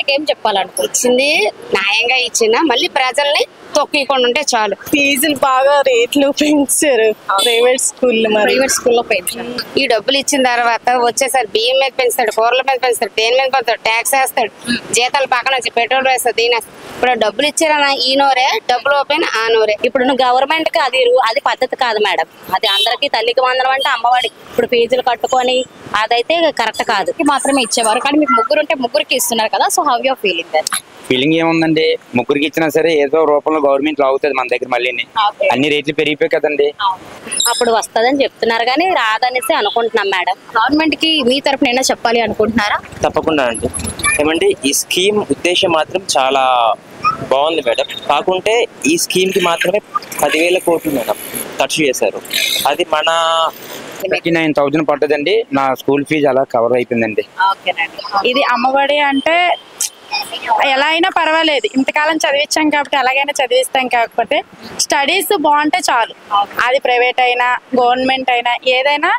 Government కి ఏం చెప్పాలనుకో? ఇచ్చింది న్యాయంగా ఇచ్చిన మళ్ళీ ప్రజల్ని తొక్కకుండా ఉంటే చాలు. ఫీజులు బాగా రేట్లు పెంచారు ప్రైవేట్ స్కూల్లో పెన్షన్. ఈ డబ్బులు ఇచ్చిన తర్వాత వచ్చేసరి బియ్యం మీద పెంచుతాడు, కూరల మీద పెంచుతాడు, దేని మీద పెంచుతాడు, ట్యాక్స్ వేస్తాడు, జీతాలు పక్కన వచ్చి పెట్రోల్ వేస్తాడు, దీని ఇప్పుడు డబ్బులు ఇచ్చారన్న ఈ నోరే, డబ్బులు ఓపెన్ ఆ నోరే. ఇప్పుడు గవర్నమెంట్ కి అది పద్ధతి కాదు మేడం. అది అందరికి తల్లికి వందనం అంటే అమ్మవాడి ఇప్పుడు ఫీజులు కట్టుకొని అదైతే కరెక్ట్ కాదు. మాత్రమే ఇచ్చేవారు కానీ మీకు ముగ్గురు ఉంటే ముగ్గురికి ఇస్తున్నారు కదా. So how your feeling that? Feeling ఏముందండి, ముగ్గురికి ఇచ్చినా సరే ఏదో రూపంలో గవర్నమెంట్ లాగుతుంది మన దగ్గర మళ్ళీ. అన్ని రేట్లు పెరిగిపోయి కదండి. అప్పుడు వస్తుందని చెప్తున్నారు కానీ రాదనేసి అనుకుంటున్నాం మేడం. గవర్నమెంట్ కి మీ తరఫున ఏమైనా చెప్పాలి అనుకుంటున్నారా? తప్పకుండా అండి. ఏమండి ఈ స్కీమ్ ఉద్దేశం మాత్రం చాలా బాగుంది మేడం. కాకుంటే ఈ స్కీమ్ కి మాత్రమే 10,000 కోట్లు మేడం ఖర్చు చేశారు. అది మన 39,000 పడ్డదండి. నా స్కూల్ ఫీజు అలా కవర్ అయిపోయిందండి. ఇది అమ్మఒడి అంటే ఎలా అయినా పర్వాలేదు, ఇంతకాలం చదివించాం కాబట్టి అలాగైనా చదివిస్తాం. కాకపోతే స్టడీస్ బాగుంటే చాలు. అది ప్రైవేట్ అయినా గవర్నమెంట్ అయినా ఏదైనా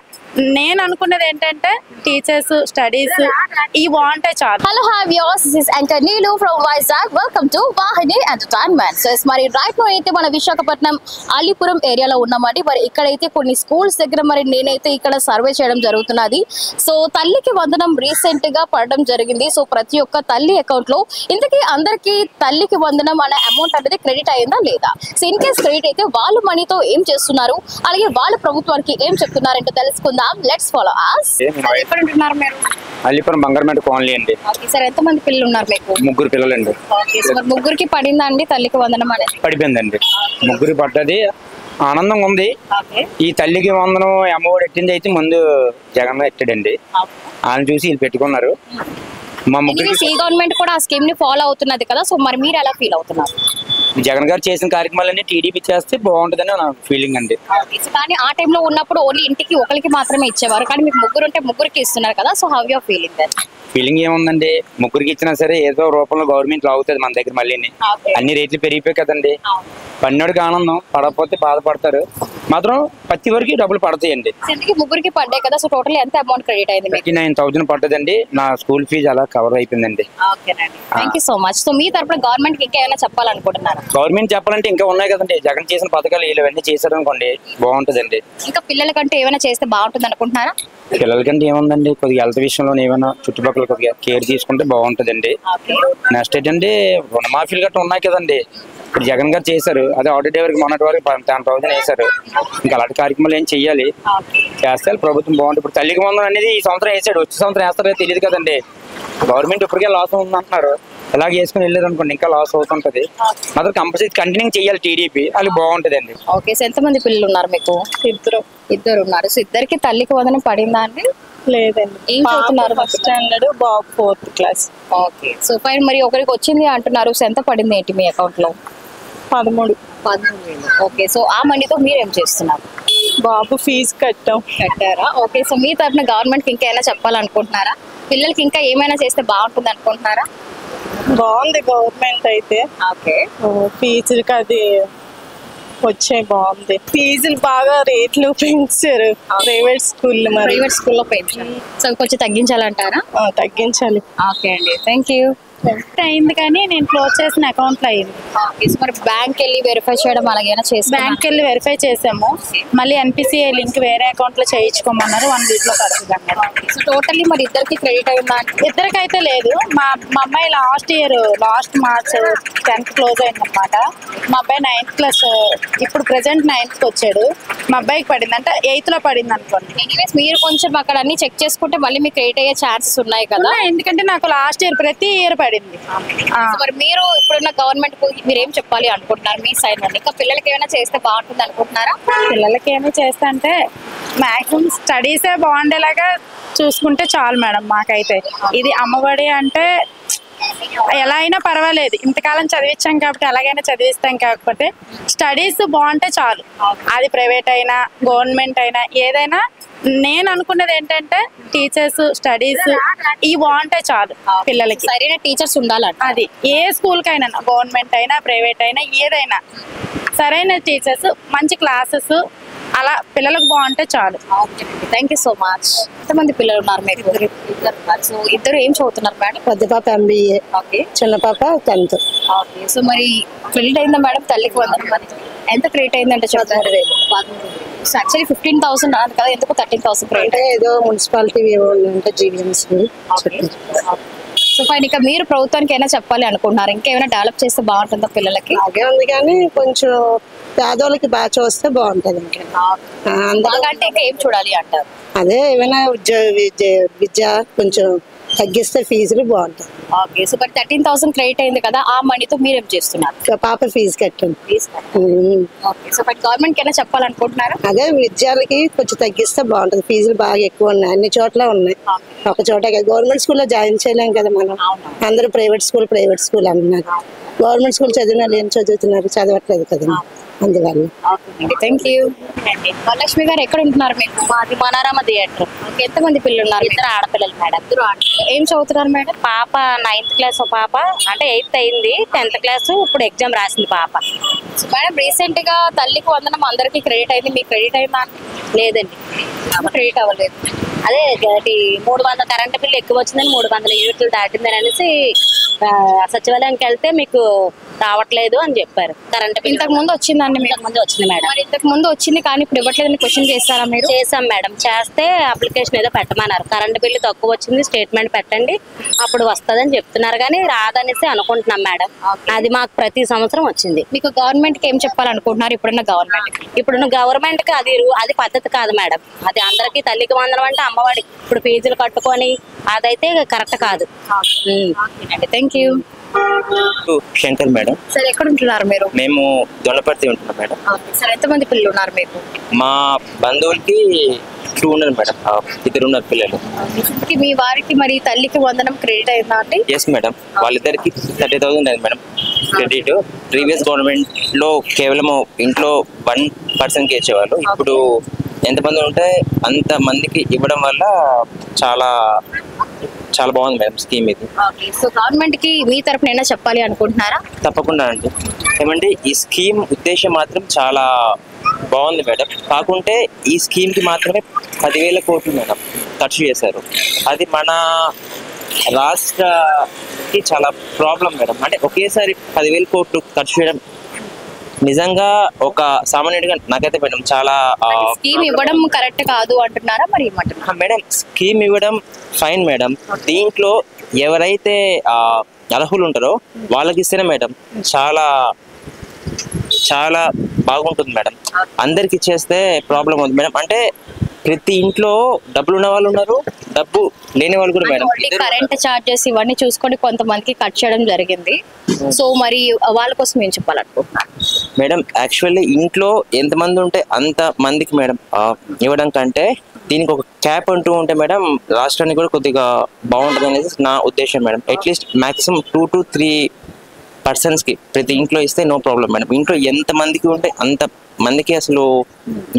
నేను అనుకున్నది ఏంటంటే టీచర్స్ స్టడీస్ ఈ బాగుంటే చాలు. Hello hi viewers, this is anchor Neelu from Vizag. Welcome to Vahini entertainment. So మరి రైట్ నో అయితే మన విశాఖపట్నం అలీపురం ఏరియాలో ఉన్నామండి. మరి ఇక్కడైతే కొన్ని స్కూల్స్ దగ్గర మరి నేనైతే ఇక్కడ సర్వే చేయడం జరుగుతున్నది. సో తల్లికి వందనం రీసెంట్ గా పడడం జరిగింది. సో ప్రతి ఒక్క తల్లి అకౌంట్ లో ఇంతకీ అందరికి తల్లికి వందనం అనే అమౌంట్ అనేది క్రెడిట్ అయిందా లేదా? సో ఇన్ కేస్ క్రెడిట్ అయితే వాళ్ళు మనీతో ఏం చేస్తున్నారు, అలాగే వాళ్ళు ప్రభుత్వానికి ఏం చెప్తున్నారంటే తెలుసుకుందాం. Let's follow us. ఎక్కడ ఉంటున్నారు మీరు? అలీపురం బంగారమేట కాలనీ అండి. సార్ ఎంత మంది పిల్లలు ఉన్నారు మీకు? ముగ్గురు పిల్లలండి. ముగ్గురికి పడిందా అండి తల్లికి వందనం అనేది? పడిపోయిందండి. ముగ్గురు పడ్డది, ఆనందంగా ఉంది. ఈ తల్లికి వందనం అమ్మఒడి ఎట్టింది అయితే ముందు జగన్ ఎట్టాడండి. ఆయన చూసి వీళ్ళు పెట్టుకున్నారు. మా ముగ్గురు గవర్నమెంట్ కూడా ఆ స్కీమ్ ని ఫాలో అవుతున్నది కదా. సో మరి మీరు ఎలా ఫీల్ అవుతున్నారు? జగన్ గారు చేసిన కార్యక్రమాలన్నీ టీడీపీ చేస్తే బాగుంటుందని నా ఫీలింగ్ అండి. కానీ ఆ టైంలో ఉన్నప్పుడు ఓన్లీ ఇంటికి ఒకరికి మాత్రమే ఇచ్చేవారు కానీ మీకు ముగ్గురు ఉంటే ముగ్గురికి ఇస్తున్నారు కదా. So how your feeling that? Feeling ఏముందండి, ముగ్గురికి ఇచ్చినా సరే ఏదో రూపంలో గవర్నమెంట్ లాగుతుంది మన దగ్గర మళ్ళీ. అన్ని రేట్లు పెరిగిపోయి కదండి. పన్నోడికి ఆనందం, పడకపోతే బాధపడతారు. మాత్రం ప్రతి వరకు డబ్బులు పడతాయండి. ముగ్గురికి పడ్డాయి కదా. సో టోటల్ ఎంత అమౌంట్ క్రెడిట్ అయింది? 39,000 పడ్డదండి. నా స్కూల్ ఫీజు అలా కవర్ అయిపోయిందండి. Thank you so much. So మీ తరపున గవర్నమెంట్ కి ఇంకా ఏమైనా చెప్పాలనుకుంటున్నారా? గవర్నమెంట్ చెప్పాలంటే ఇంకా ఉన్నాయి కదండి. జగన్ చేసిన పథకాలు ఇవన్నీ చేశారు అనుకోండి బాగుంటుందండి. ఇంకా పిల్లలకంటే ఏమైనా చేస్తే బాగుంటుంది అనుకుంటున్నారా? పిల్లలకంటే ఏముందండి, కొద్దిగా హెల్త్ విషయంలో ఏమైనా చుట్టుపక్కల కొద్దిగా కేర్ తీసుకుంటే బాగుంటుందండి. నెక్స్ట్ ఏంటంటే రుణమాఫీలు గట్రా ఉన్నాయి కదండి. ఇప్పుడు జగన్ గారు చేశారు, అదే ఆటో డ్రైవర్కి మొన్నటి వరకు 10,000 వేశారు. ఇంకా అలాంటి కార్యక్రమాలు ఏం చెయ్యాలి, చేస్తే ప్రభుత్వం బాగుంటుంది. ఇప్పుడు తల్లికి వందనం అనేది ఈ సంవత్సరం వేసాడు, వచ్చే సంవత్సరం వేస్తారో తెలియదు కదండి. గవర్నమెంట్ ఇప్పటికే లాస్ ఉందంటున్నారు. ఇలాగ వేసుకుని వెళ్ళారు అనుకోండి ఇంకా లాస్ అవుతుంటది. మాత్రం కంపల్సరీ కంటిన్యూ చేయాలి టీడీపీ, అది బాగుంటదండి. ఓకే, సో ఎంతమంది పిల్లలు ఉన్నారు మీకు? ఇద్దరు ఉన్నారు. సో ఇద్దరికి తల్లికి వందనం పడిందా అండి? లేదండి. ఏం చదువుతున్నారు? ఫస్ట్ స్టాండర్డ్, బాబు 4th class. Okay, so fine. మరి ఒకరికి వచ్చింది అంటున్నారు. సో ఎంత పడింది ఏంటి మీ అకౌంట్ లో? 13,000. ఓకే, సో ఆ మనీతో మీరు ఏం చేస్తున్నారు? బాబు ఫీజు కట్టారా? ఓకే, సో మీ తరఫున గవర్నమెంట్ కి ఇంకా ఏమైనా చెప్పాలనుకుంటున్నారా? పిల్లలకి ఇంకా ఏమైనా చేస్తే బాగుంటుంది అనుకుంటున్నారా? బాగుంది గవర్నమెంట్ అయితే. ఓకే, ఫీజులకి అది వచ్చే బాగుంది. ఫీజులు బాగా రేట్లు పెంచారు ప్రైవేట్ స్కూల్లో పెన్షన్. సో కొంచెం తగ్గించాలంటారా? తగ్గించాలి. ఓకే అండి, థ్యాంక్ యూ. అయింది కానీ నేను క్లోజ్ చేసిన అకౌంట్ లో అయింది. మరి బ్యాంక్ వెళ్ళి వెరిఫై చేయడం అలాగైనా చేసి బ్యాంక్ వెళ్ళి వెరిఫై చేసాము. మళ్ళీ NPCI లింక్ వేరే అకౌంట్ లో చేయించుకోమన్నారు. 1 వీక్ లో పడుతుంది అన్నారు. సో టోటల్లీ మరి ఇద్దరికి క్రెడిట్ అయిందా? ఇద్దరికైతే లేదు. మా అమ్మాయి లాస్ట్ మార్చ్ 10th క్లోజ్ అయిందనమాట. మా అబ్బాయి 9th క్లాస్, ఇప్పుడు ప్రెసెంట్ 9th వచ్చాడు. మా అబ్బాయికి పడింది అంటే 8th లో పడింది అనుకోండి. ఎనీవేస్ మీరు కొంచెం అక్కడ అన్ని చెక్ చేసుకుంటే మళ్ళీ మీకు క్రెడిట్ అయ్యే ఛాన్సెస్ ఉన్నాయి కదా. ఎందుకంటే నాకు లాస్ట్ ఇయర్ ప్రతి ఇయర్ పడింది. మరి మీరు ఇప్పుడున్న గవర్నమెంట్ కు మీరు ఏం చెప్పాలి అనుకుంటున్నారు మీ సైడ్ నుండి? ఇంకా పిల్లలకి ఏమైనా చేస్తే బాగుంటుంది అనుకుంటున్నారా? పిల్లలకి ఏమైనా చేస్తా అంటే మాక్సిమం స్టడీసే బాగుండేలాగా చూసుకుంటే చాలు మేడం. మాకైతే ఇది అమ్మఒడి అంటే ఎలా అయినా పర్వాలేదు, ఇంతకాలం చదివించాం కాబట్టి అలాగైనా చదివిస్తాం. కాకపోతే స్టడీస్ బాగుంటే చాలు. అది ప్రైవేట్ అయినా గవర్నమెంట్ అయినా ఏదైనా నేను అనుకున్నది ఏంటంటే టీచర్స్ స్టడీస్ ఈ బాగుంటే చాలు. పిల్లలకి సరైన టీచర్స్ ఉండాలంట. అది ఏ స్కూల్ కైనా గవర్నమెంట్ అయినా ప్రైవేట్ అయినా ఏదైనా సరైన టీచర్స్, మంచి క్లాసెస్, అలా పిల్లలకు బాగుంటే చాలు. Thank you so much. ఎంతమంది పిల్లలు ఉన్నారు మీకు? ఇద్దరు ఉన్నారు. సో ఇద్దరు ఏం చదువుతున్నారు మేడం? పెద్ద పాప MBA, ఓకే చిన్న పాప 10th. ఓకే. సో మరి క్రెడిట్ అయిందా మేడం తల్లికి వందనం మరి? ఎంత క్రెడిట్ అయిందంటే చెప్తారు? 13,000. సో యాక్చువల్లీ 15,000 రాదు కదా, ఎందుకు 13,000 క్రెడిట్? అంటే ఏదో మున్సిపాలిటీ అంటే GVMS సో ఫైన్. ఇక మీరు ప్రభుత్వానికి ఏమైనా చెప్పాలి అనుకుంటున్నారు? ఇంకేమైనా డెవలప్ చేస్తే బాగుంటుందా పిల్లలకి? అలాగే ఉంది కానీ కొంచెం పేదోళ్ళకి బాగా చూస్తే బాగుంటది. ఇంకా బాగా అంటే ఇంకా ఏం చూడాలి అంటారు? అదే ఏమైనా విద్య కొంచెం తగ్గిస్తే ఫీజులు బాగుంటాయి. ఓకే. సో మరి 13,000 క్రెడిట్ అయింది కదా, ఆ మనీతో మీరేం చేస్తున్నారు? పాప ఫీజు కట్టండి. ఓకే. సో మరి గవర్నమెంట్ అయినా చెప్పాలనుకుంటున్నారా? అదే విద్యాలకి కొంచెం తగ్గిస్తే బాగుంటది. ఫీజులు బాగా ఎక్కువ ఉన్నాయి, అన్ని చోట్ల ఉన్నాయి. ఒక చోట గవర్నమెంట్ స్కూల్లో జాయిన్ చేయలేం కదా మనం. అందరూ ప్రైవేట్ స్కూల్ అంటున్నారు. గవర్నమెంట్ స్కూల్ చదివిన వాళ్ళు ఏం చదువుతున్నారు? చదవట్లేదు కదా, అందువల్ల. Thank you. వరలక్ష్మి గారు ఎక్కడ ఉంటున్నారు మీకు? మాది మనోరమ థియేటర్. ఎంతమంది పిల్లలు ఉన్నారు? ఇద్దరు ఆడపిల్లలు మేడం. ఏం చదువుతున్నారు మేడం? పాప 9th క్లాస్, పాప అంటే 8th అయింది, 10th క్లాస్ ఇప్పుడు ఎగ్జామ్ రాసింది పాప. మేడం రీసెంట్ గా తల్లికి వందనం అందరికి క్రెడిట్ అయింది, మీకు క్రెడిట్ అయిందా? లేదండి, క్రెడిట్ అవ్వలేదు. అదే 300 కరెంట్ బిల్లు ఎక్కువ వచ్చిందని 300 యూనిట్లు దాటిందని అనేసి సచివాలయానికి వెళ్తే మీకు రావట్లేదు అని చెప్పారు. కరెంట్ బిల్ ఇంతకు ముందు వచ్చిందండి? మీకు ముందు వచ్చింది మేడం. మరి ఇంతకు ముందు వచ్చింది కానీ ఇప్పుడు ఇవ్వట్లేదని క్వశ్చన్ చేస్తారా మీరు? చేసాం మేడం. చేస్తే అప్లికేషన్ ఏదో పెట్టమన్నారు. కరెంట్ బిల్లు తక్కువ వచ్చింది, స్టేట్మెంట్ పెట్టండి అప్పుడు వస్తుందని చెప్తున్నారు కానీ రాదనేసి అనుకుంటున్నాం మేడం. అది మాకు ప్రతి సంవత్సరం వచ్చింది. మీకు గవర్నమెంట్ కి ఏం చెప్పాలనుకుంటున్నారు ఇప్పుడున్న గవర్నమెంట్? ఇప్పుడున్న గవర్నమెంట్ కి అది పద్ధతి కాదు మేడం. అది అందరికీ తల్లికి వందనం అంటే అమ్మవాడి ఇప్పుడు ఫీజులు కట్టుకొని అదైతే కరెక్ట్ కాదు. Thank you. Shankar madam. Sir ఎక్కడ ఉంటున్నారు మీరు? మేము దొండపర్తి ఉంటున్నాం మేడం. సార్ ఎంతమంది పిల్లలు ఉన్నారు మీకు? మా బంధువులకి 2 ఉన్నారు మేడం, 2 ఉన్నారు పిల్లలు. మీ వారికి మరి తల్లికి వందనం క్రెడిట్ అయిందా అండి? ఎస్ మేడం, వాళ్ళిద్దరికి 30,000 అయింది మేడం క్రెడిట్. ప్రీవియస్ గవర్నమెంట్ లో కేవలం ఇంట్లో 1% ఇచ్చేవాళ్ళు. ఇప్పుడు ఎంతమంది ఉంటే అంత మందికి ఇవ్వడం వల్ల చాలా చాలా బాగుంది మేడం స్కీమ్ ఇది. సో గవర్నమెంట్ కి మీ తరపున ఏమైనా చెప్పాలి అనుకుంటున్నారా? తప్పకుండా అండి. ఏమంటే ఈ స్కీమ్ ఉద్దేశం మాత్రం చాలా బాగుంది మేడం. కాకుంటే ఈ స్కీమ్ కి మాత్రమే 10,000 కోట్లు మేడం ఖర్చు చేశారు. అది మన రాష్ట్రకి చాలా ప్రాబ్లం మేడం. అంటే ఒకేసారి 10,000 కోట్లు ఖర్చు చేయడం నిజంగా ఒక సామాన్యుడిగా నాకైతే మేడం చాలా స్కీమ్ ఇవ్వడం కరెక్ట్ కాదు అంటున్నారా మరి ఏమంటున్నారా? మేడం స్కీమ్ ఇవ్వడం ఫైన్ మేడం. దీంట్లో ఎవరైతే అర్హులు ఉంటారో వాళ్ళకి ఇస్తేనే మేడం చాలా చాలా బాగుంటుంది మేడం. అందరికి ఇచ్చేస్తే ప్రాబ్లం అవుతుంది మేడం. అంటే ప్రతి ఇంట్లో డబ్బులు ఉన్న వాళ్ళు ఉన్నారు, డబ్బు లేని వాళ్ళు కూడా మేడం. కరెంట్ చార్జెస్ ఇవన్నీ చూసుకొని కొంతమందికి కట్ చేయడం జరిగింది. సో మరి వాళ్ళ కోసం ఏం చెప్పాలనుకుంటున్నారు మేడం? యాక్చువల్లీ ఇంట్లో ఎంతమంది ఉంటే అంత మందికి మేడం ఇవ్వడం కంటే దీనికి ఒక క్యాప్ అంటూ ఉంటే మేడం రాష్ట్రానికి కూడా కొద్దిగా బాగుంటుంది అనేది నా ఉద్దేశం మేడం. అట్లీస్ట్ మాక్సిమం 2 to 3% కి ప్రతి ఇంట్లో ఇస్తే నో ప్రాబ్లం మేడం. ఇంట్లో ఎంత మందికి ఉంటే అంత మందికి అసలు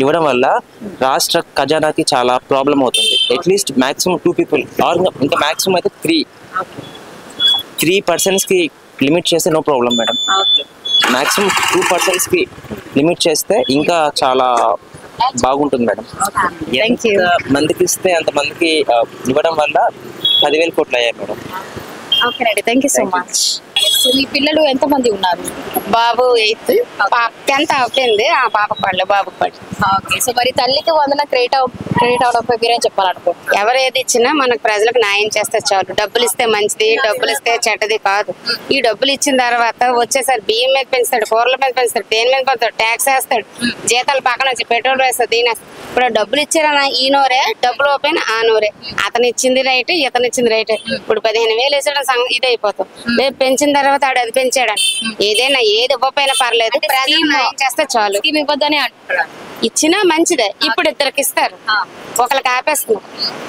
ఇవ్వడం వల్ల రాష్ట్ర ఖజానాకి చాలా ప్రాబ్లం అవుతుంది. అట్లీస్ట్ మాక్సిమం 2 people ఆర్ ఇంకా మాక్సిమం అయితే 3% కి లిమిట్ చేస్తే నో ప్రాబ్లం మేడం. మాక్సిమం 2% కి లిమిట్ చేస్తే ఇంకా చాలా బాగుంటుంది మేడం. ఎంత మందికి ఇస్తే అంత మందికి ఇవ్వడం వల్ల 10,000 కోట్లు అయ్యాయి మేడం. ఓకే అండి, thank you so much. So మీ పిల్లలు ఎంతమంది ఉన్నారు? బాబు 8th, పాప 10th అయిపోయింది. ఆ పాప పడలే, బాబు పడలే. ఓకే. సో మరి తల్లికి వందన క్రెడిట్ అవడంపై మీరేం చెప్పాలనుకుంటున్నారు? ఎవరు ఏది ఇచ్చినా మనకు ప్రజలకు న్యాయం చేస్తే చాలు. డబ్బులు ఇస్తే మంచిది, డబ్బులు ఇస్తే చెడ్డది కాదు. ఈ డబ్బులు ఇచ్చిన తర్వాత వచ్చేసరి బియ్యం మీద పెంచుతాడు, కూరల మీద పెంచుతాడు, దేని మీద పెంచుతాడు, ట్యాక్స్ వేస్తాడు, జీతాలు పక్కన వచ్చి పెట్రోల్ వేస్తాడు, దీని ఇప్పుడు డబ్బులు ఇచ్చారన్న ఈ నోరే, డబ్బులు ఓపెన్ ఆ నోరే. అతను ఇచ్చింది రైట్, ఇతను ఇచ్చింది రైట్. ఇప్పుడు 15,000 వేసాడు ఇది అయిపోతాం. రేపు పెంచిన తర్వాత ఆడు అది పెంచాడు. ఏదైనా ఏది ఇవ్వకపోయినా పర్లేదు, ప్రజలు న్యాయం చేస్తే చాలు. ఇవ్వద్దని అంటున్నారు. ఇచ్చినా మంచిదే. ఇప్పుడు 2కి ఇస్తారు, ఒకరికి ఆపేస్తున్నారు.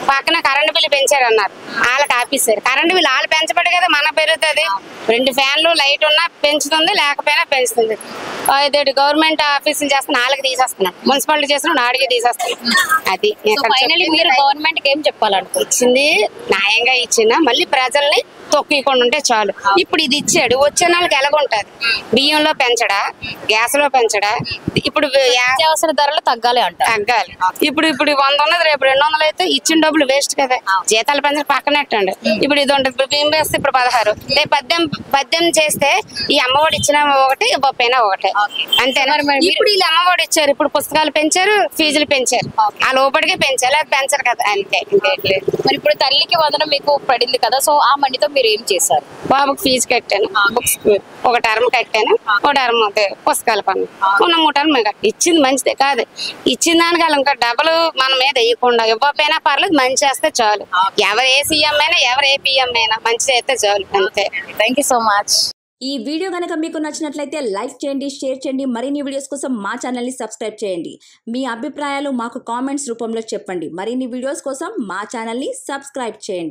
పక్కన కరెంటు బిల్లు పెంచారన్నారు, వాళ్ళకి ఆపేస్తారు. కరెంటు బిల్లు వాళ్ళు పెంచబడి కదా మనకు పెరుగుతుంది. 2 ఫ్యాన్లు లైట్ ఉన్నా పెంచుతుంది, లేకపోయినా పెంచుతుంది. గవర్నమెంట్ ఆఫీసులు చేస్తున్న వాళ్ళకి తీసేస్తున్నాడు, మున్సిపాలిటీ చేస్తున్న నాడికి తీసేస్తున్నాడు. అది మీరు గవర్నమెంట్ ఏం చెప్పాలనుకో? ఇచ్చింది న్యాయంగా ఇచ్చినా మళ్ళీ ప్రజల్ని తొక్కకుండా ఉంటే చాలు. ఇప్పుడు ఇది ఇచ్చాడు, వచ్చే వాళ్ళకి ఎలాగుంటది? బియ్యంలో పెంచడా, గ్యాస్ లో పెంచడా? ఇప్పుడు నిత్యావసర ధరలు తగ్గాలి అంట. తగ్గాలి. ఇప్పుడు 100 ఉన్నది రేపు 200 అయితే ఇచ్చిన డబ్బులు వేస్ట్ కదా. జీతాలు పెంచి పక్కనెట్టండి. ఇప్పుడు ఇది ఉంటుంది, ఇప్పుడు బియ్యం వేస్తే ఇప్పుడు 16, రేపు 18 చేస్తే ఈ అమ్మఒడి ఇచ్చిన ఒకటి ఇవ్వకపోయినా ఒకటే అంతేనా. ఇప్పుడు వీళ్ళు అమ్మఒడి ఇచ్చారు, ఇప్పుడు పుస్తకాలు పెంచారు, ఫీజులు పెంచారు, ఆ లోపలికే పెంచారు, అది పెంచారు కదా అంతే. మరి ఇప్పుడు తల్లికి వందనం మీకు పడింది కదా, సో ఆ మనీతో మీరు ఏం చేశారు? బాబుకి ఫీజు కట్టాను, బుక్స్ ఒక టర్మ్ కట్టాను, ఒక టర్మ్ పుస్తకాల పన్ను ఉన్న 3 టర్మ్ ఇచ్చింది మంచిదే కాదు. ఇచ్చిన దానికి వాళ్ళు ఇంకా డబ్బులు మన మీద వేయకుండా ఇవ్వకపోయినా పర్లేదు, మంచి చేస్తే చాలు. ఎవరు ఏ సీఎం అయినా ఎవరు ఏ పిఎం అయినా మంచి అయితే చాలు అంతే. Thank you so much. ఈ వీడియో కనుక మీకు నచ్చినట్లయితే లైక్ చేయండి, షేర్ చేయండి. మరిన్ని వీడియోస్ కోసం మా ఛానల్ని సబ్స్క్రైబ్ చేయండి. మీ అభిప్రాయాలు మాకు కామెంట్స్ రూపంలో చెప్పండి. మరిన్ని వీడియోస్ కోసం మా ఛానల్ని సబ్స్క్రైబ్ చేయండి.